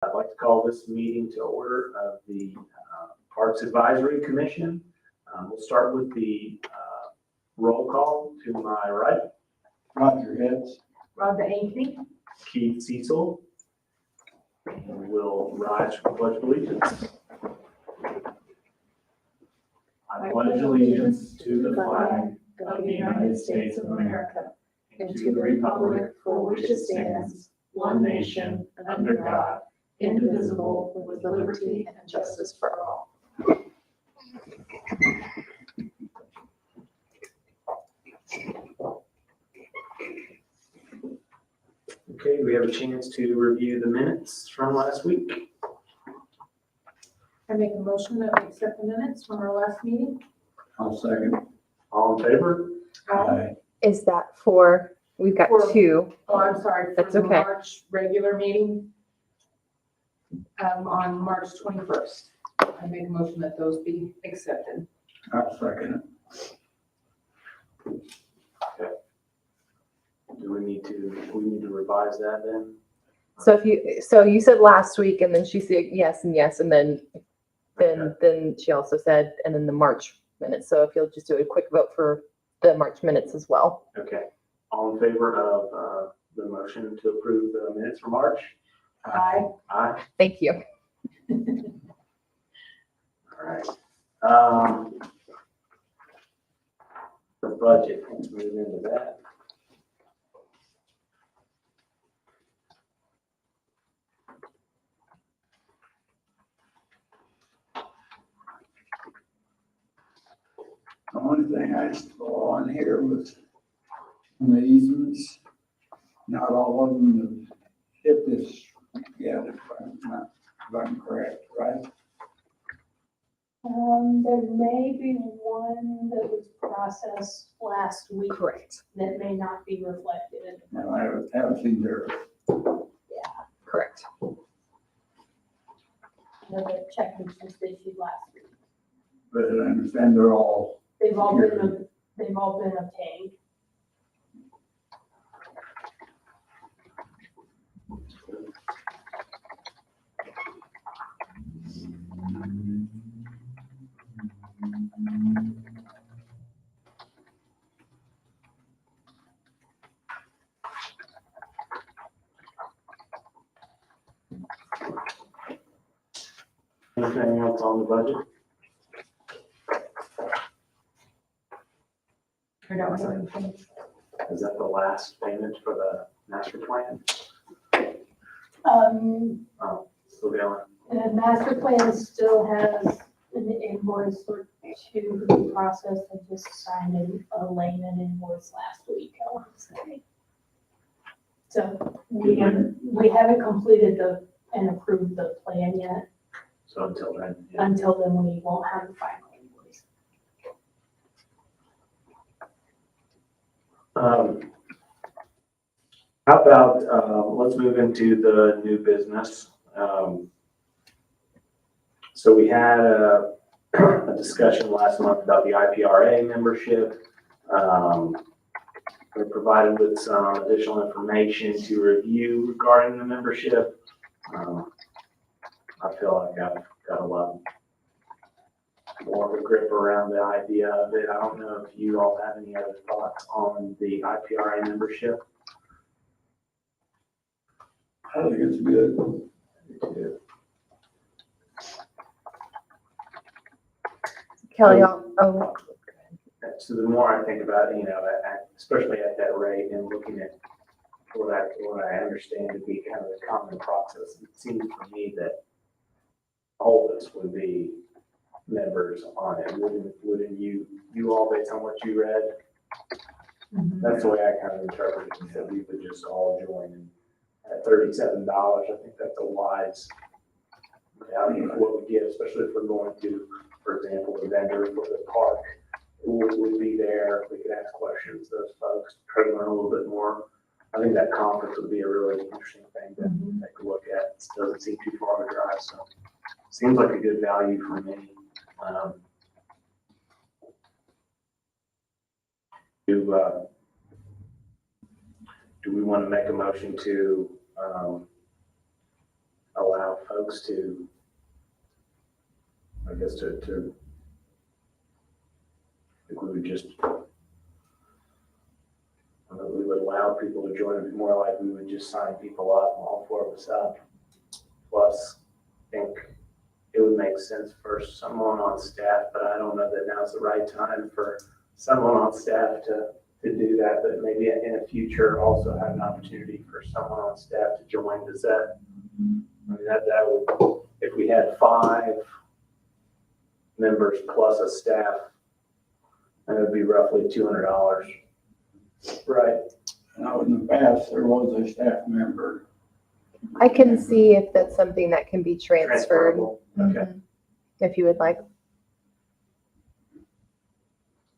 I'd like to call this meeting to order of the Parks Advisory Commission. We'll start with the roll call. To my right, Roger Hicks. Rhonda Ankeny. Keith Cecil. And we'll rise for the Pledge of Allegiance. I pledge allegiance to the flag of the United States of America and to the republic for which it stands, one nation, under God, indivisible, with liberty and justice for all. Okay, we have a chance to review the minutes from last week. I make a motion that we accept the minutes from our last meeting. I'll second. All in favor? Aye. Is that for, we've got For- two. Oh, I'm sorry, for That's the okay. March regular meeting on March 21st. I make a motion that those be accepted. I'll second Do we need to revise that then? So you said last week, and then she said yes and yes, and then she also said, and then the March minutes. So if you'll just do a quick vote for the March minutes as well. Okay. All in favor of the motion to approve the minutes for March? Aye. Aye. Thank you. All right. The budget, let's move into that. The only thing I saw on here was the easements. Not all of them have hit this yet, if I'm correct, right? There may be one that was processed last week Correct. that may not be reflected in the. No, I haven't seen their, Correct. The check was just issued last week. but I understand they're all, They've all been obtained. Anything else on the budget? I don't know anything. Is that the last payment for the master plan? Oh, still going. The master plan still has an invoice or two to be processed. I just signed a layman invoice last week, I want to say. So we haven't completed and approved the plan yet. So until then, yeah. Until then, we won't have the final invoice. How about, let's move into the new business. So we had a discussion last month about the IPRA membership. We're provided with some additional information to review regarding the membership. I feel like I've got a lot more of a grip around the idea of it. I don't know if you all have any other thoughts on the IPRA membership. I think it's good. Kelly, So the more I think about it, especially at that rate and looking at what I understand to be kind of the common process, it seems for me that all of us would be members on it. Wouldn't you all, based on what you read? That's the way I kind of interpret it, that we would just all join. And at $37, I think that's a wise value for what we give, especially if we're going to, for example, the vendor for the park would be there. We could ask questions to those folks, try to learn a little bit more. I think that conference would be a really interesting thing to take a look at. It doesn't seem too far to drive, so seems like a good value for me. Do we want to make a motion to allow folks to, I guess, I think we would just, we would allow people to join. It'd be more like we would just sign people up, all four of us up. Plus, I think it would make sense for someone on staff, but I don't know that now's the right time for someone on staff to do that, but maybe in the future also have an opportunity for someone on staff to join. Does that, I mean, that would, if we had 5 members plus a staff, that would be roughly $200. Right. Now, in the past, there was a staff member. I can see if that's something that can be transferred, Transferable. Okay. if you would like.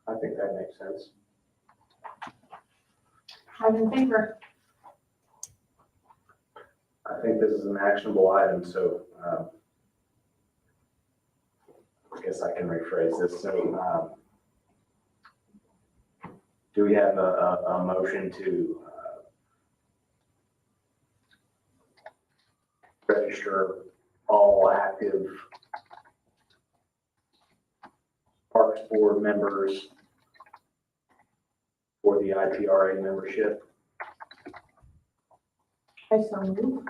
I think that makes sense. I'm in favor. I think this is an actionable item, so I guess I can rephrase this. So do we have a motion to register all active Parks Board members for the IPRA membership? I so move. Do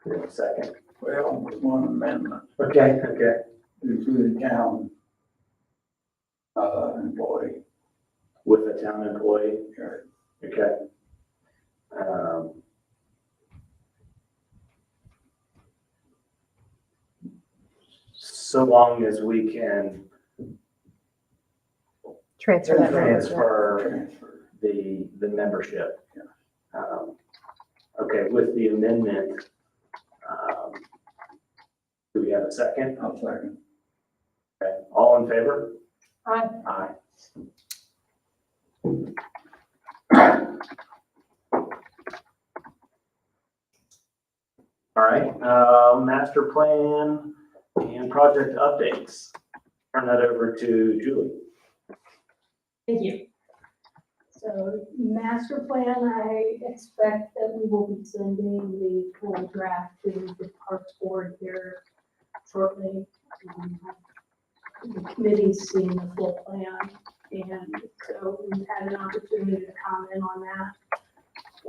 we have a second? Well, with one amendment Okay. to the town employee. With a town employee? Okay. Okay. So long as we can Transfer that. transfer the membership. Okay, with the amendment, do we have a second? I'll second. Okay, all in favor? Aye. Aye. All right, master plan and project updates. Turn that over to Julie. Thank you. So master plan, I expect that we will be sending the full draft to the Parks Board here shortly. The committee's seen the full plan, and so we've had an opportunity to comment on that.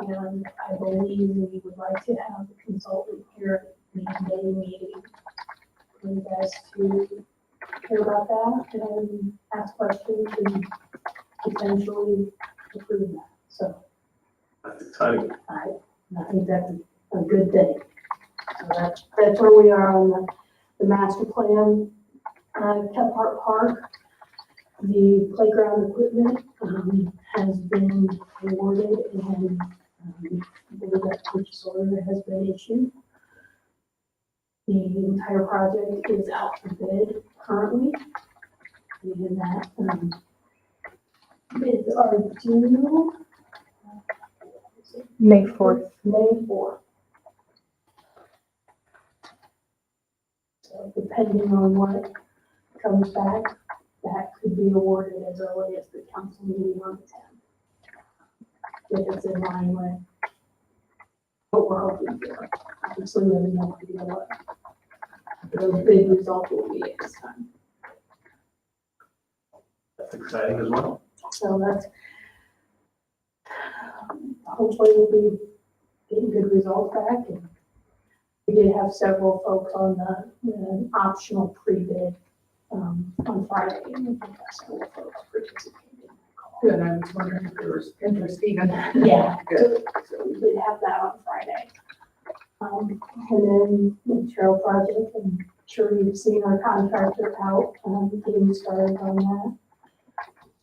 And I believe we would like to have the consultant here at the May meeting for you guys to hear about that and ask questions and potentially approve that. So That's exciting. I think that's a good thing. So that's where we are on the master plan. Kephart Park, the playground equipment has been awarded and that purchase order has been issued. The entire project is out for bid currently. And that bids are due May 4th. May 4th. So depending on what comes back, that could be awarded as early as the council meeting on the 10th. If it's in line with what we're hoping for. Obviously, we have no idea what the big result will be at this time. That's exciting as well. So that's, hopefully we'll be getting good results back. And we did have several folks on the optional pre-bid on Friday. And we had several folks participating in that call. Good, I was wondering if there was interest even. Yeah, Good. so we did have that on Friday. And then the trail project, I'm sure you've seen our contractor out, getting started on that.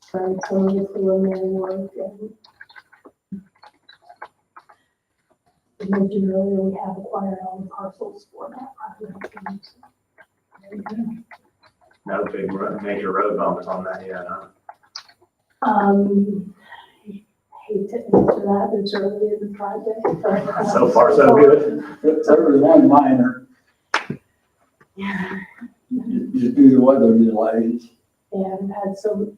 Started some of the preliminary work and I mentioned earlier, we have acquired all the parcels for that project. No big major road bumps on that yet, huh? Hate to answer that, it's early in the project. but, So far, so good. There was one minor, Yeah. just due to weather delays. And had some,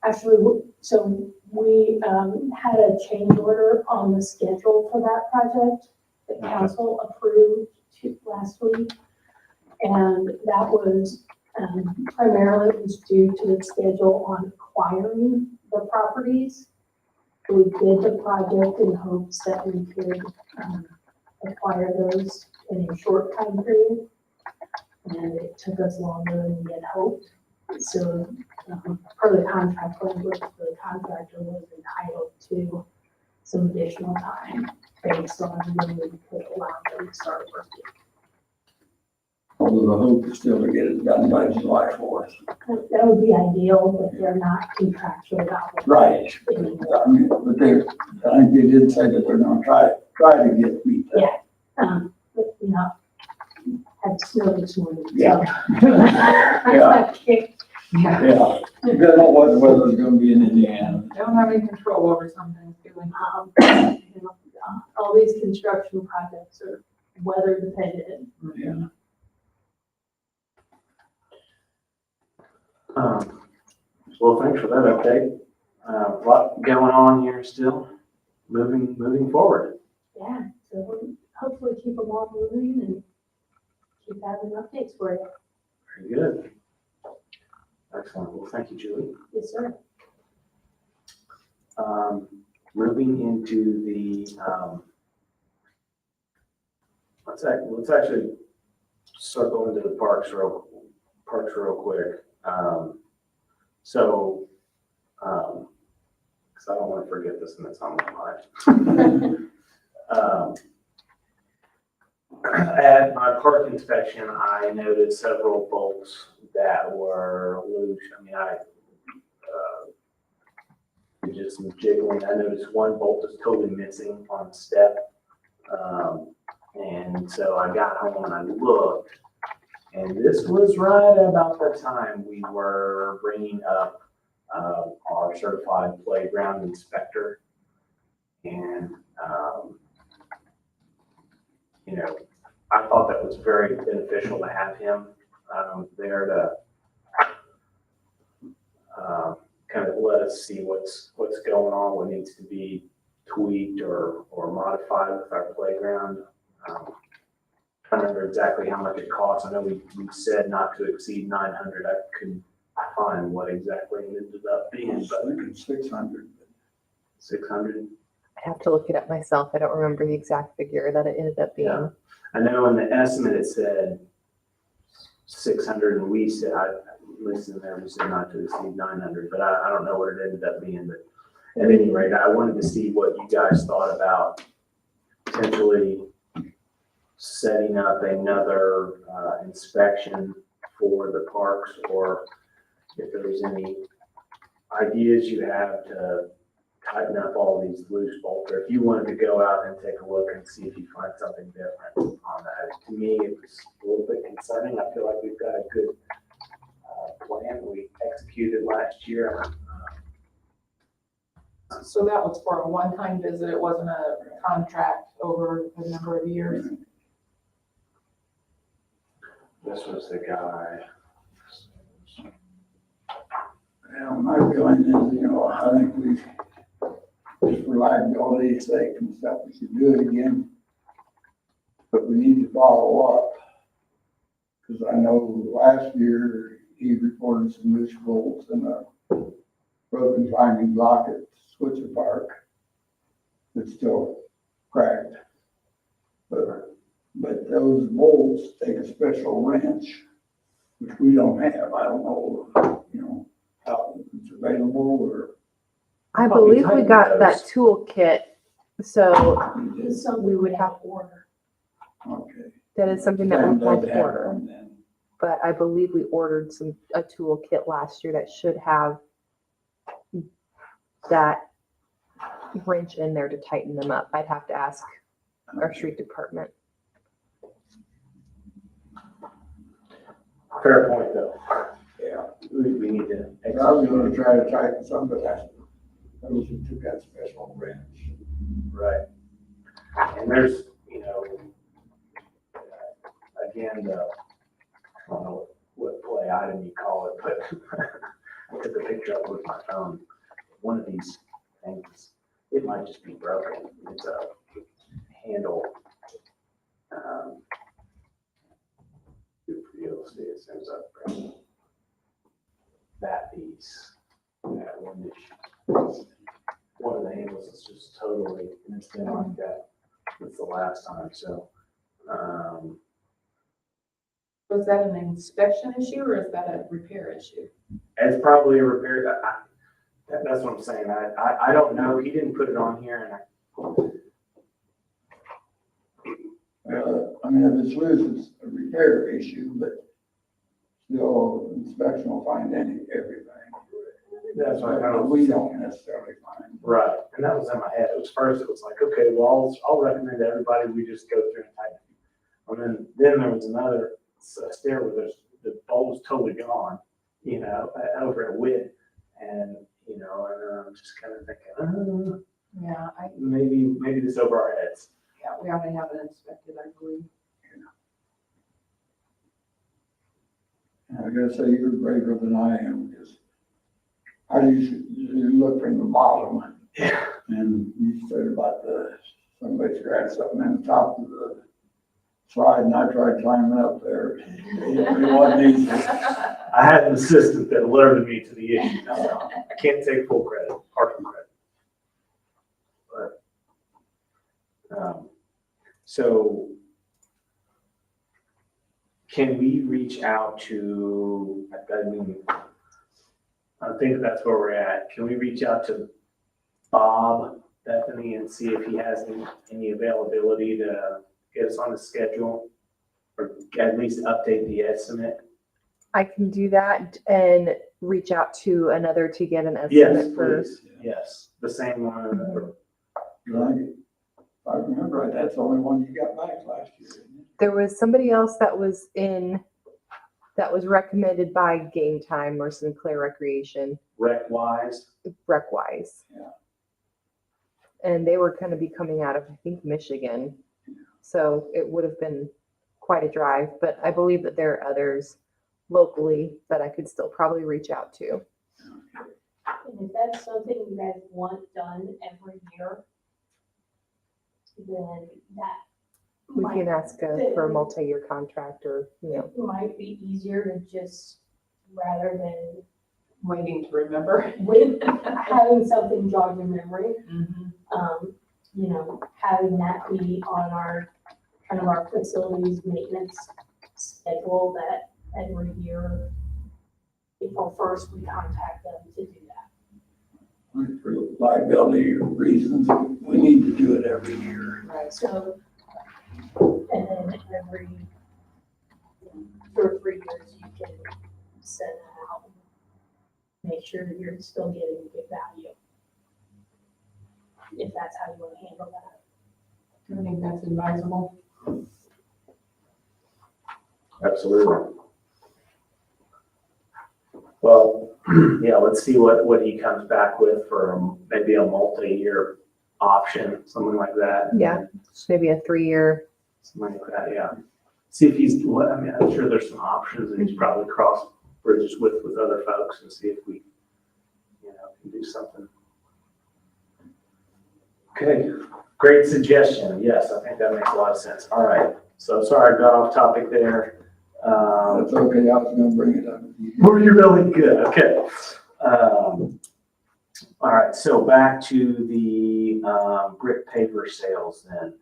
actually, so we had a change order on the schedule for that project. the council approved last week. And that was primarily it was due to the schedule on acquiring the properties. We did the project in hopes that we could acquire those in a short time period. And it took us longer than we had hoped. So per the contract language, the contractor was entitled to some additional time based on when we could allow them to start working. Although the hope is still to get it done by July 4th. That would be ideal, but they're not contractually obligated. Right. anymore. I mean, but I think they did say that they're gonna try to get meet that. But, had snow this morning. so- Yeah. Yeah. Yeah, you don't know what the weather's gonna be in Indiana. Don't have any control over some things, do we? All these construction projects are weather dependent. Yeah. Well, thanks for that update. A lot going on here still, moving forward. Yeah, so we'll hopefully keep them all moving and keep having updates for you. Very good. Excellent. Well, thank you, Julie. Yes, sir. Moving into the, let's actually circle into the parks real quick. Because I don't want to forget this and it's on my mind. At my park inspection, I noted several bolts that were loose. I mean, just some jiggling. I noticed one bolt is totally missing on the step. And so I got home and I looked, and this was right about the time we were bringing up our certified playground inspector. And, I thought that was very beneficial to have him there to kind of let us see what's going on, what needs to be tweaked or modified with our playground. Trying to remember exactly how much it costs. I know we said not to exceed 900. I couldn't find what exactly it ended up I being, was but thinking 600. 600. I have to look it up myself. I don't remember the exact figure that it ended up being. Yeah. I know in the estimate it said 600, and we said, at least in there, we said not to exceed 900, but I don't know what it ended up being. But at any rate, I wanted to see what you guys thought about potentially setting up another inspection for the parks, or if there's any ideas you have to tighten up all these loose bolts, or if you wanted to go out and take a look and see if you find something different on that. To me, it was a little bit concerning. I feel like we've got a good plan we executed last year. So that was for a one-time visit, it wasn't a contract over a number of years? This was the guy. Well, my feeling is, I think we, just for liability's sake and stuff, we should do it again. But we need to follow up. Because I know last year he reported some loose bolts and a broken timing block at Switzer Park that's still cracked. But those bolts take a special wrench, which we don't have. I don't know, how it's available or. I thought we believe we tightened got that those. toolkit, so It's something we would have to order. Okay. that is something that we want to have order. one then. But I believe we ordered a toolkit last year that should have that wrench in there to tighten them up. I'd have to ask our street department. Fair point, though. Yeah. We need to. I was gonna try to tighten some, but those who took that special wrench. Right. And there's, again, I don't know what play item you call it, but I took a picture of it with my phone. One of these things, it might just be broken. It's a handle we'll see as soon as I bring that piece. That one issue. One of the handles is just totally, and it's been like that since the last time, so, Was that an inspection issue or is that a repair issue? it's probably a repair, that's what I'm saying, I don't know, he didn't put it on here, and I mean, if it's loose, it's a repair issue, but still inspection will find everything. that's what I kind of. We don't necessarily find. Right, and that was in my head, it was first, it was like, okay, well, I'll recommend to everybody, we just go through and tighten it. And then there was another stair where the bolt was totally gone, you know, over at Witt, and, you know, and I'm just kind of thinking, Yeah, maybe this over our heads. we ought to have it inspected, I believe. I gotta say, you're braver than I am, because I usually look from the bottom. Yeah. And you said about somebody scratched something in the top of the slide, and I tried climbing up there. It wasn't easy. I had an assistant that alerted me to the issue, no, I can't take full credit, partial credit. But, so can we reach out to, I mean, I think that's where we're at. Can we reach out to Bob, Bethany, and see if he has any availability to get us on the schedule? Or at least update the estimate? I can do that and reach out to another to get an Yes, estimate for. please, yes, the same one. If I remember right, that's the only one you got back last year, isn't it? There was somebody else that was recommended by Game Time or Sinclair Recreation, Rec-wise, rec-wise. Yeah. And they were going to be coming out of, I think, Michigan. So it would have been quite a drive, but I believe that there are others locally that I could still probably reach out to. And if that's something you guys want done every year, then that We might, can ask for a multi-year contract or, it might be easier to just, rather than Waiting to remember. with having something jog your memory, Mhm. you know, having that be on our, kind of our facilities maintenance schedule, that every year, April 1st, we contact them to do that. For liability reasons, we need to do it every year. Right. So, and then every 2 or 3 years, you can send that out. Make sure that you're still getting good value. If that's how you want to handle that. I think that's advisable. absolutely. Well, yeah, let's see what he comes back with for maybe a multi-year option, something like that. Yeah. maybe a 3-year. Something like that, yeah. See if he's, I mean, I'm sure there's some options and he's probably crossed bridges with other folks and see if we, you know, can do something. Okay, great suggestion. Yes, I think that makes a lot of sense. All right, so sorry I got off topic there. That's okay, I was gonna bring it up. Were you really good? Okay. All right, so back to the brick paver sales then.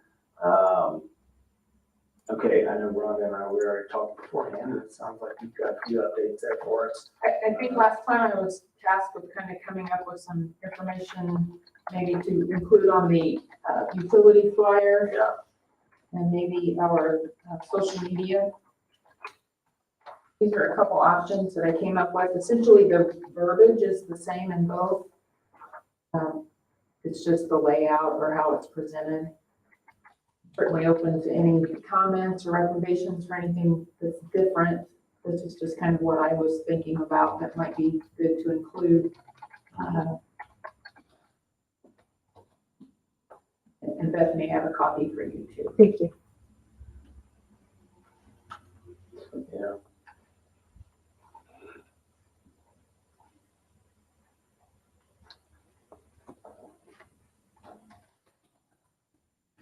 Okay, I know Rhonda and we already talked beforehand. It sounds like you've got a few updates there for us. I think last time I was tasked with kind of coming up with some information, maybe to include on the utility flyer. Yeah. And maybe our social media. These are a couple options that I came up with. Essentially, the verbiage is the same in both. It's just the layout or how it's presented. Certainly open to any comments or recommendations for anything that's different. This is just kind of what I was thinking about that might be good to include. And Bethany, I have a copy for you too. Thank you. Yeah.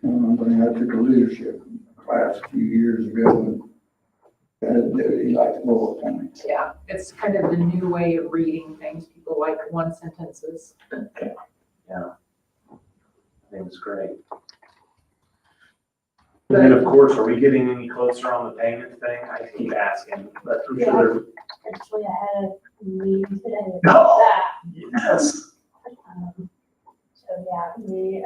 I think I took a leadership class a few years ago, and duty like bullet points. Yeah, it's kind of the new way of reading things. People like one sentences. Yeah. I think it's great. And then, of course, are we getting any closer on the payment thing? I keep asking, but I'm Yeah. sure Actually, I had a meeting today No. about that. yes. So yeah, we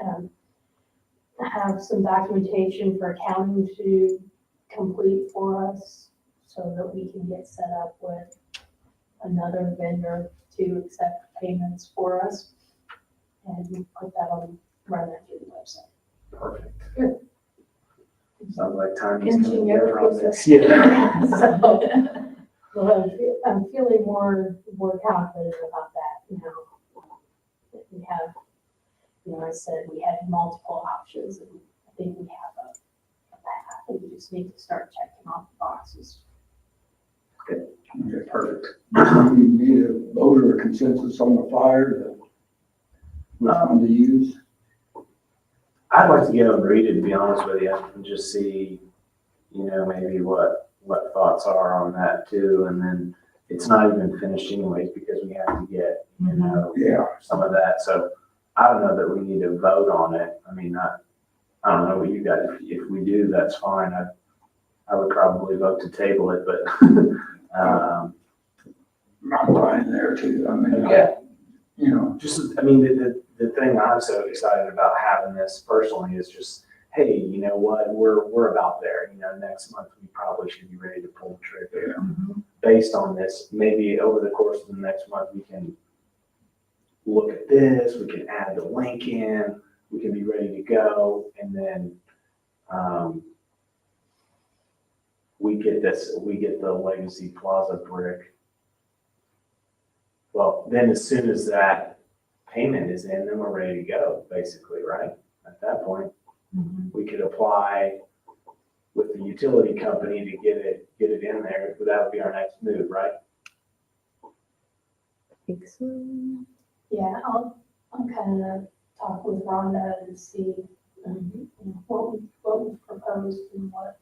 have some documentation for accounting to complete for us so that we can get set up with another vendor to accept payments for us. And we put that on, run that through the website. Perfect. Good. Sounds like time is coming Engineer together on process. this. Yeah. So, well, I'm feeling more confident about that, you know. That we have, you know, I said we had multiple options and I think we have a path. We just need to start checking off the boxes. Okay. Perfect. We need a vote or consensus on the flyer, which one to use. I'd like to get them read it, to be honest with you, and just see, you know, maybe what thoughts are on that too. And then it's not even finished anyways because we have to get, you know, Yeah. some of that. So I don't know that we need to vote on it. I mean, I don't know what you guys, if we do, that's fine. I would probably vote to table it, but, I'm fine there too. I mean, okay. you know, Just, I mean, the thing I'm so excited about having this personally is just, hey, you know what, we're about there. You know, next month we probably should be ready to pull the trigger. Based on this, maybe over the course of the next month, we can look at this, we can add the link in, we can be ready to go, and then we get the Legacy Plaza brick. Well, then as soon as that payment is in, then we're ready to go, basically, right? At that point, we could apply with the utility company to get it in there. That would be our next move, right? I think so. Yeah, I'll kind of talk with Rhonda and see you know, what we've proposed and what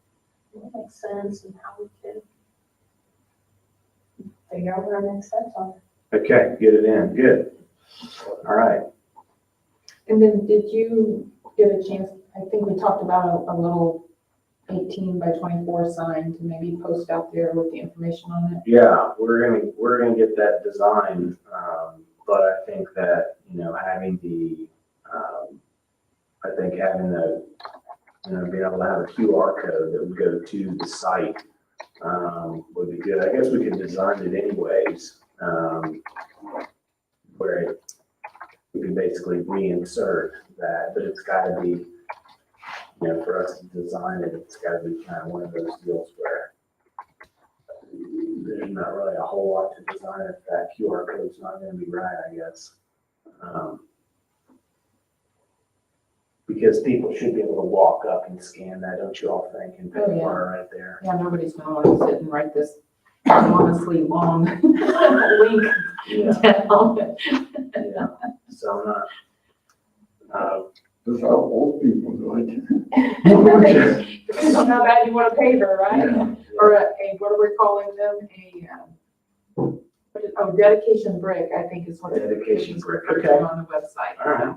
makes sense and how we can figure out what our next steps are. Okay, get it in, good. All right. And then did you get a chance, I think we talked about a little 18 by 24 sign to maybe post out there with the information on it? Yeah, we're gonna get that designed, but I think that, you know, having the, you know, being able to have a QR code that would go to the site, would be good. I guess we could design it anyways, where we can basically reinsert that, but it's gotta be, you know, for us to design it, it's gotta be kind of one of those deals where there's not really a whole lot to design if that QR code's not gonna be right, I guess. Because people should be able to walk up and scan that, don't you all think, and pay Oh, yeah. for it right there. Yeah, nobody's gonna want to sit and write this honestly long link Yeah, down. yeah. So I'm not, that's how old people do it. Depends on how bad you want a paver, right? Yeah. Or what are we calling them? Dedication brick, I think is what it is. Dedication brick, referred to okay. on the website. All right.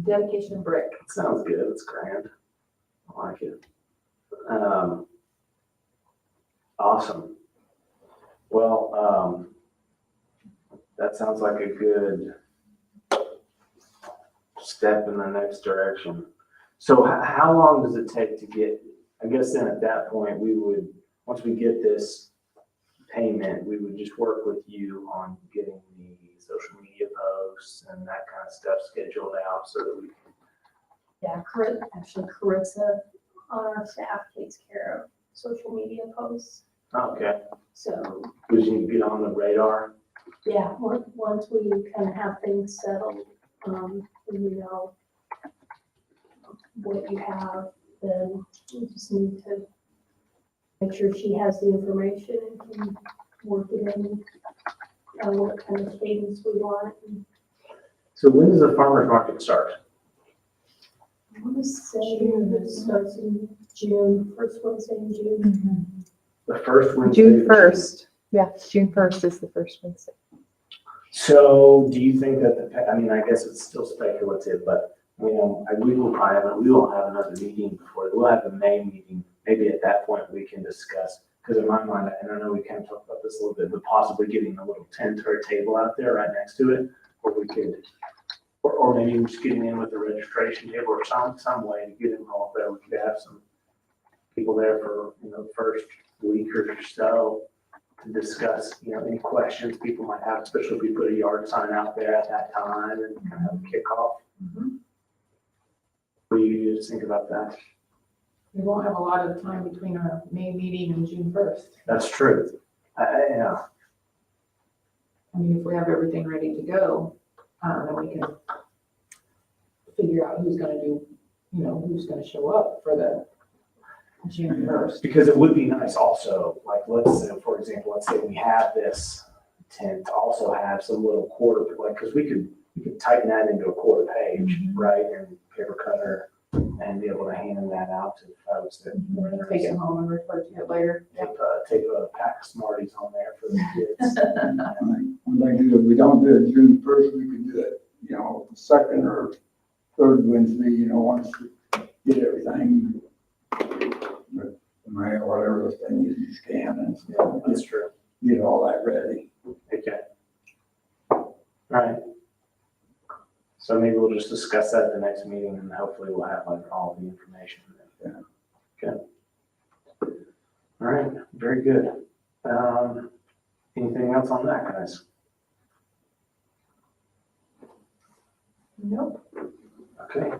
Dedication brick. Sounds good, it's grand. I like it. Awesome. Well, that sounds like a good step in the next direction. So how long does it take to get, I guess then at that point, once we get this payment, we would just work with you on getting the social media posts and that kind of stuff scheduled out so that we can. Yeah, Carissa on our staff takes care of social media posts. Okay, So, because you get on the radar. yeah, once we kind of have things settled, you know what you have, then we just need to make sure she has the information and can work it in, what kind of cadence we want. And So when does the farmer's market start? I want to say it starts in June, first Wednesday in June. The first Wednesday. June of 1st. Yeah, June 1st is the first Wednesday. So do you think that I mean, I guess it's still speculative, but, we will we will have another meeting before, we'll have the May meeting. Maybe at that point we can discuss, because in my mind, and I know we kind of talked about this a little bit, but possibly getting a little tent or a table out there right next to it, or we could, or maybe just getting in with the registration table or some way to get involved there. We could have some people there for, the first week or so to discuss, any questions people might have, especially if we put a yard sign out there at that time and kind of have a kickoff. Mhm. What do you just think about that? We won't have a lot of time between our May meeting and June 1st. That's true. Yeah, I mean, if we have everything ready to go, then we can figure out who's gonna do, who's gonna show up for the June 1st. because it would be nice also, like, let's say, for example, let's say we have this tent, also have some little quarter, like, because we could tighten that into a quarter page, Mhm. right, and paper cutter, and be able to hand that out to folks that We're gonna take it home and refer to it later. tape a pack of Smarties on there for the kids. If we don't do it June 1st, we could do it, the second or third Wednesday, once we get everything. With the mail, whatever the thing is, you scan and Yeah, that's true. get all that ready. Okay. All right. So maybe we'll just discuss that at the next meeting and hopefully we'll have like all the information. Yeah. Okay. All right, very good. Anything else on that, guys? Nope. Okay.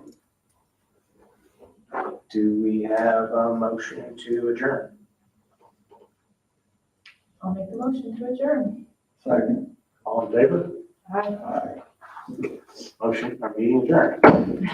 Do we have a motion to adjourn? I'll make the motion to adjourn. Second, All in favor? Aye. aye. Motion, our meeting adjourned.